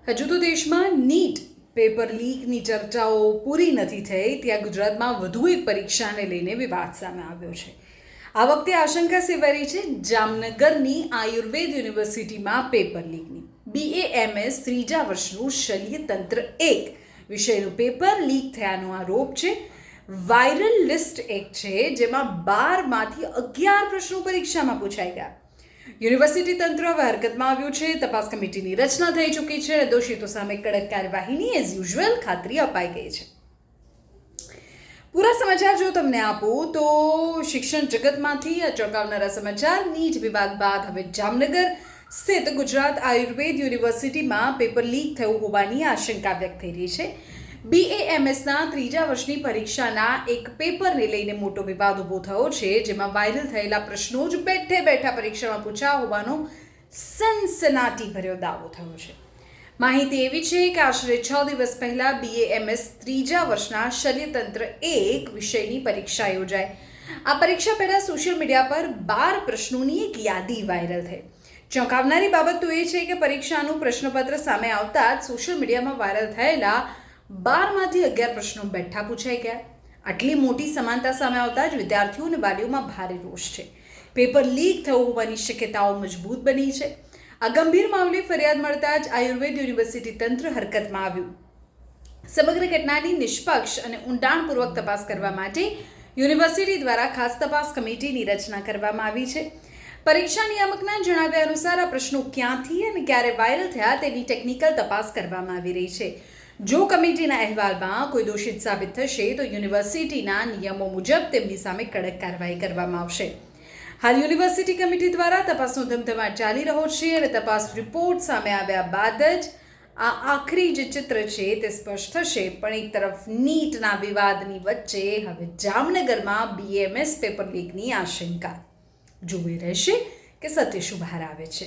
હજુ તો દેશમાં નીટ પેપર લીકની ચર્ચાઓ પૂરી નથી થઈ ત્યાં ગુજરાતમાં વધુ એક પરીક્ષાને લઈને વિવાદ સામે આવ્યો છે. આ વખતે આશંકા સેવાઈ છે જામનગરની આયુર્વેદ યુનિવર્સિટીમાં પેપર લીકની. BAMS ત્રીજા વર્ષનું શલ્યતંત્ર 1 વિષયનું પેપર લીક થયાનો આરોપ છે. વાયરલ લિસ્ટ એક છે જેમાં 12માંથી 11 પ્રશ્નો પરીક્ષામાં પૂછાઈ ગયા. યુનિવર્સિટી તંત્ર હવે હરકતમાં આવ્યું છે. તપાસ કમિટીની રચના થઈ ચૂકી છે અને દોષિતો સામે કડક કાર્યવાહીની એઝ યુઝ્યુઅલ ખાતરી અપાઈ ગઈ છે. પૂરા સમાચાર જો તમને આપું તો શિક્ષણ જગતમાંથી આ ચોંકાવનારા સમાચાર. નીટ વિવાદ બાદ હવે જામનગર સ્થિત ગુજરાત આયુર્વેદ યુનિવર્સિટીમાં પેપર લીક થયું હોવાની આશંકા વ્યક્ત થઈ રહી છે. BAMSના ત્રીજા વર્ષની પરીક્ષાના એક પેપરને લઈને મોટો વિવાદ ઊભો થયો છે જેમાં વાયરલ થયેલા પ્રશ્નો જ બેઠે બેઠા પરીક્ષામાં પૂછ્યા હોવાનો સનસનાટીભર્યો દાવો થયો છે. માહિતી એવી છે કે આશરે 6 દિવસ પહેલા BAMS ત્રીજા વર્ષના શલ્યતંત્ર 1 વિષયની પરીક્ષા યોજાઈ. આ પરીક્ષા પહેલા સોશિયલ મીડિયા પર 12 પ્રશ્નોની એક યાદી વાયરલ થઈ. ચોંકાવનારી બાબત તો એ છે કે પરીક્ષાનું પ્રશ્નપત્ર સામે આવતા જ સોશિયલ મીડિયામાં વાયરલ થયેલા 12માંથી 11 પ્રશ્નો બેઠા પૂછાઈ ગયા. આટલી મોટી સમાનતા સામે આવતા જ વિદ્યાર્થીઓ અને વાલીઓમાં ભારે રોષ છે. પેપર લીક થયું હોવાની શક્યતાઓ મજબૂત બની છે. આ ગંભીર મામલે ફરિયાદ મળતા જ આયુર્વેદ યુનિવર્સિટી તંત્ર હરકતમાં આવ્યું. સમગ્ર ઘટનાની નિષ્પક્ષ અને ઊંડાણપૂર્વક તપાસ કરવા માટે યુનિવર્સિટી દ્વારા ખાસ તપાસ કમિટીની રચના કરવામાં આવી છે. પરીક્ષા નિયામકના જણાવ્યા અનુસાર આ પ્રશ્નો ક્યાંથી અને ક્યારે વાયરલ થયા તેની ટેકનિકલ તપાસ કરવામાં આવી રહી છે. જો કમિટીના અહેવાલમાં કોઈ દોષિત સાબિત થશે તો યુનિવર્સિટીના નિયમો મુજબ તેમની સામે કડક કાર્યવાહી કરવામાં આવશે. હાલ યુનિવર્સિટી કમિટી દ્વારા તપાસનો ધમધમાટ ચાલી રહ્યો છે અને તપાસ રિપોર્ટ સામે આવ્યા બાદ જ આ આખરી જે ચિત્ર છે તે સ્પષ્ટ થશે. પણ એક તરફ નીટના વિવાદની વચ્ચે હવે જામનગરમાં BAMS પેપર લીકની આશંકા. જોઈ રહેશે કે સત્ય શું બહાર આવે છે.